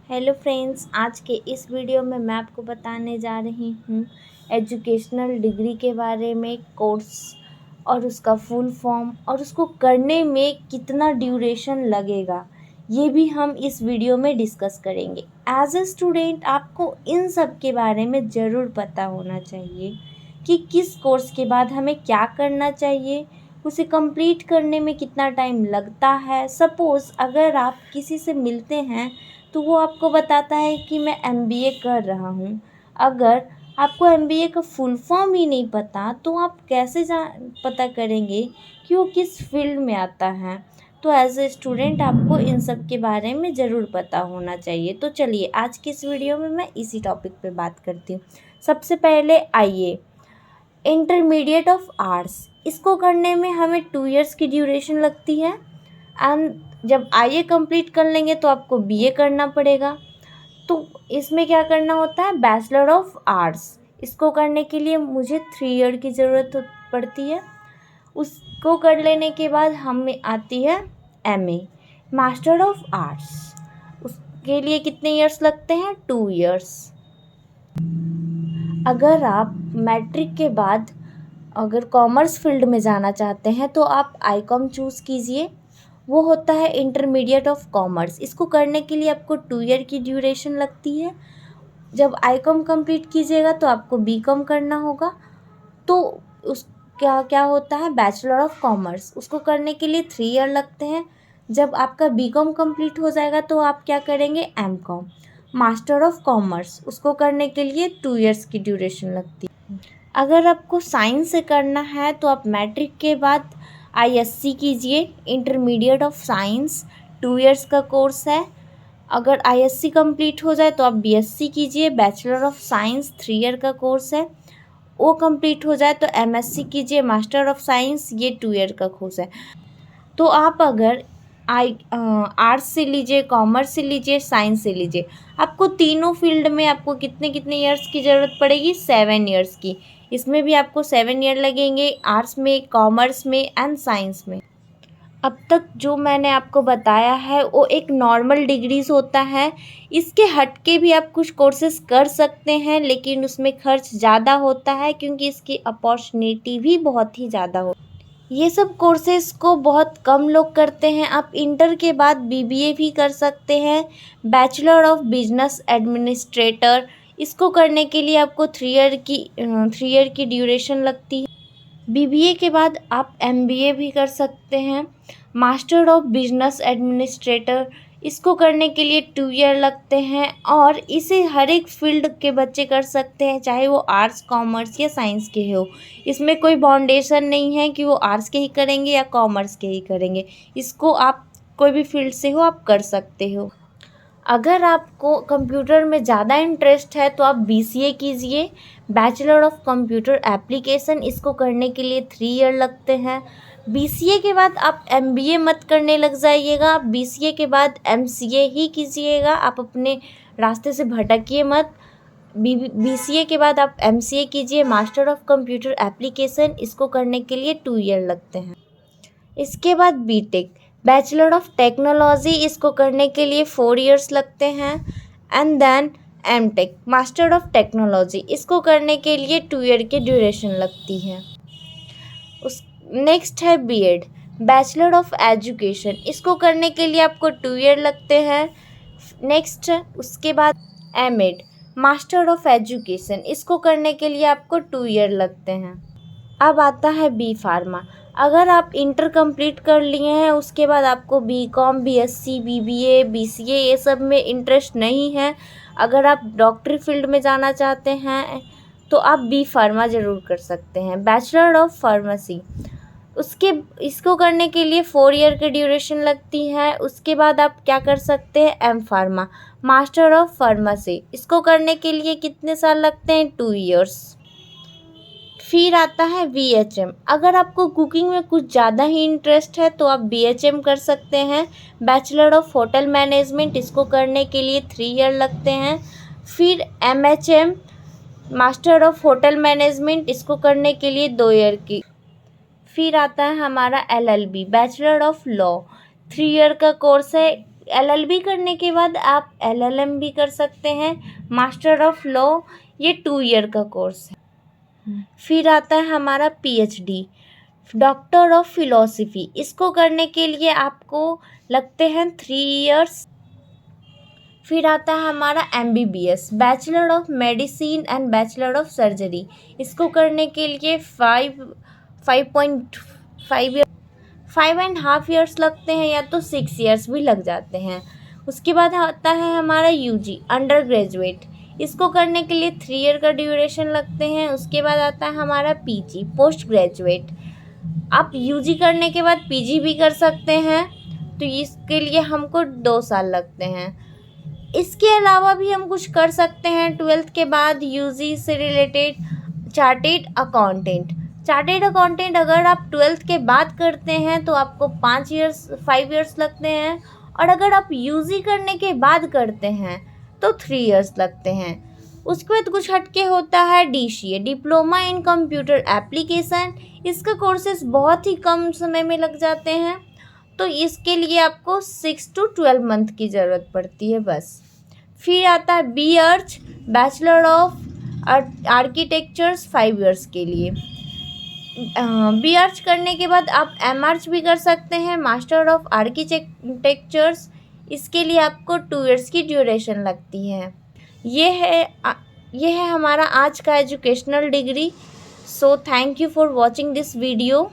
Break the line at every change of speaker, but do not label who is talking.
Hello friends, आज के इस वीडियो में मैं आपको बताने जा रही हूँ एजुकेशनल डिग्री के बारे में, कोर्स और उसका फुल फॉर्म और उसको करने में कितना ड्यूरेशन लगेगा, ये भी हम इस वीडियो में डिस्कस करेंगे। एज ए स्टूडेंट आपको इन सब के बारे में ज़रूर पता होना चाहिए कि किस कोर्स के बाद हमें क्या करना चाहिए, उसे कंप्लीट करने में कितना टाइम लगता है। सपोज़ अगर आप किसी से मिलते हैं तो वो आपको बताता है कि मैं एमबीए कर रहा हूँ। अगर आपको एमबीए का फुल फॉर्म ही नहीं पता तो आप कैसे पता करेंगे कि वो किस फील्ड में आता है। तो एज ए स्टूडेंट आपको इन सब के बारे में ज़रूर पता होना चाहिए। तो चलिए आज की इस वीडियो में मैं इसी टॉपिक पे बात करती हूँ। सबसे पहले आइए, इंटरमीडिएट ऑफ आर्ट्स, इसको करने में हमें 2 इयर्स की ड्यूरेशन लगती है। एंड जब आईए कंप्लीट कर लेंगे तो आपको बीए करना पड़ेगा। तो इसमें क्या करना होता है, बैचलर ऑफ आर्ट्स, इसको करने के लिए मुझे 3 ईयर की ज़रूरत पड़ती है। उसको कर लेने के बाद हमें आती है एमए, मास्टर ऑफ आर्ट्स, उसके लिए कितने ईयर्स लगते हैं, 2 इयर्स। अगर आप मैट्रिक के बाद अगर कॉमर्स फील्ड में जाना चाहते हैं तो आप आईकॉम चूज़ कीजिए। वो होता है इंटरमीडिएट ऑफ कॉमर्स। इसको करने के लिए आपको 2 ईयर की ड्यूरेशन लगती है। जब आईकॉम कंप्लीट कीजिएगा तो आपको बीकॉम करना होगा। तो उस क्या क्या होता है, बैचलर ऑफ कॉमर्स, उसको करने के लिए 3 ईयर लगते हैं। जब आपका बीकॉम कंप्लीट हो जाएगा तो आप क्या करेंगे, एमकॉम, मास्टर ऑफ कॉमर्स, उसको करने के लिए 2 इयर्स की ड्यूरेशन लगती है। अगर आपको साइंस से करना है तो आप मैट्रिक के बाद आईएससी कीजिए, इंटरमीडिएट ऑफ साइंस, 2 इयर्स का कोर्स है। अगर आईएससी कंप्लीट हो जाए तो आप बीएससी कीजिए, बैचलर ऑफ साइंस, 3 ईयर का कोर्स है। वो कंप्लीट हो जाए तो एमएससी कीजिए, मास्टर ऑफ साइंस, ये 2 ईयर का कोर्स है। तो आप अगर आर्ट्स से लीजिए, कॉमर्स से लीजिए, साइंस से लीजिए, आपको तीनों फील्ड में आपको कितने कितने ईयर्स की ज़रूरत पड़ेगी, 7 ईयर्स की। इसमें भी आपको 7 ईयर लगेंगे, आर्ट्स में, कॉमर्स में एंड साइंस में। अब तक जो मैंने आपको बताया है वो एक नॉर्मल डिग्रीज होता है। इसके हट के भी आप कुछ कोर्सेज कर सकते हैं, लेकिन उसमें खर्च ज़्यादा होता है क्योंकि इसकी अपॉर्चुनिटी भी बहुत ही ज़्यादा होती है। ये सब कोर्सेज को बहुत कम लोग करते हैं। आप इंटर के बाद बीबीए भी कर सकते हैं, बैचलर ऑफ बिजनेस एडमिनिस्ट्रेटर, इसको करने के लिए आपको 3 ईयर की ड्यूरेशन लगती है। बीबीए के बाद आप एमबीए भी कर सकते हैं, मास्टर ऑफ बिजनेस एडमिनिस्ट्रेटर, इसको करने के लिए 2 ईयर लगते हैं। और इसे हर एक फील्ड के बच्चे कर सकते हैं, चाहे वो आर्ट्स, कॉमर्स या साइंस के हो। इसमें कोई बाउंडेशन नहीं है कि वो आर्ट्स के ही करेंगे या कॉमर्स के ही करेंगे। इसको आप कोई भी फील्ड से हो आप कर सकते हो। अगर आपको कंप्यूटर में ज़्यादा इंटरेस्ट है तो आप बीसीए कीजिए, बैचलर ऑफ कंप्यूटर एप्लीकेशन, इसको करने के लिए 3 ईयर लगते हैं। बीसीए के बाद आप एमबीए मत करने लग जाइएगा, बीसीए के बाद एमसीए ही कीजिएगा। आप अपने रास्ते से भटकिए मत। बीसीए के बाद आप एमसीए कीजिए, मास्टर ऑफ कंप्यूटर एप्लीकेशन, इसको करने के लिए 2 ईयर लगते हैं। इसके बाद बीटेक, बैचलर ऑफ टेक्नोलॉजी, इसको करने के लिए 4 इयर्स लगते हैं। And then M Tech, master of technology, इसको करने के लिए 2 ईयर की ड्यूरेशन लगती है। उस नेक्स्ट है बीएड, बैचलर ऑफ एजुकेशन, इसको करने के लिए आपको 2 ईयर लगते हैं। नेक्स्ट उसके बाद एमएड, मास्टर ऑफ एजुकेशन, इसको करने के लिए आपको 2 ईयर लगते हैं। अब आता है बी फार्मा। अगर आप इंटर कंप्लीट कर लिए हैं उसके बाद आपको बीकॉम, बीएससी, बीबीए, बीसीए ये सब में इंटरेस्ट नहीं है, अगर आप डॉक्टरी फील्ड में जाना चाहते हैं तो आप बी फार्मा ज़रूर कर सकते हैं, बैचलर ऑफ फार्मेसी। इसको करने के लिए 4 ईयर की ड्यूरेशन लगती है। उसके बाद आप क्या कर सकते हैं, M pharma, master of pharmacy, इसको करने के लिए कितने साल लगते हैं, 2 ईयर्स। फिर आता है बीएचएम। अगर आपको कुकिंग में कुछ ज़्यादा ही इंटरेस्ट है तो आप बीएचएम कर सकते हैं, बैचलर ऑफ होटल मैनेजमेंट, इसको करने के लिए 3 ईयर लगते हैं। फिर MHM, master of hotel management, इसको करने के लिए 2 ईयर की। फिर आता है हमारा LLB, bachelor of law, 3 year का कोर्स है। LLB करने के बाद आप LLM भी कर सकते हैं। मास्टर ऑफ लॉ ये 2 ईयर का कोर्स है। फिर आता है हमारा PhD, डॉक्टर ऑफ फिलॉसफी। इसको करने के लिए आपको लगते हैं 3 ईयर्स। फिर आता है हमारा MBBS, bachelor of medicine and bachelor of surgery. इसको करने के लिए 5.5 ईयर्स लगते हैं, या तो 6 ईयर्स भी लग जाते हैं। उसके बाद आता है हमारा UG, अंडर ग्रेजुएट। इसको करने के लिए 3 ईयर का ड्यूरेशन लगते हैं। उसके बाद आता है हमारा PG, पोस्ट ग्रेजुएट। आप UG करने के बाद PG भी कर सकते हैं, तो इसके लिए हमको 2 साल लगते हैं। इसके अलावा भी हम कुछ कर सकते हैं 12th के बाद UG से रिलेटेड। चार्टेड अकाउंटेंट अगर आप 12th के बाद करते हैं तो आपको 5 ईयर्स लगते हैं, और अगर आप UG करने के बाद करते हैं तो 3 ईयर्स लगते हैं। उसके बाद कुछ हटके होता है DCA, diploma in computer application. इसका कोर्सेज बहुत ही कम समय में लग जाते हैं, तो इसके लिए आपको 6 to 12 मंथ की ज़रूरत पड़ती है बस। फिर आता है BArch, bachelor of architectures 5 years के लिए। BArch करने के बाद आप MArch भी कर सकते हैं, मास्टर ऑफ आर्किटेक्चर्स। इसके लिए आपको 2 ईयर्स की ड्यूरेशन लगती है। ये है हमारा आज का educational degree. So thank you for watching this video.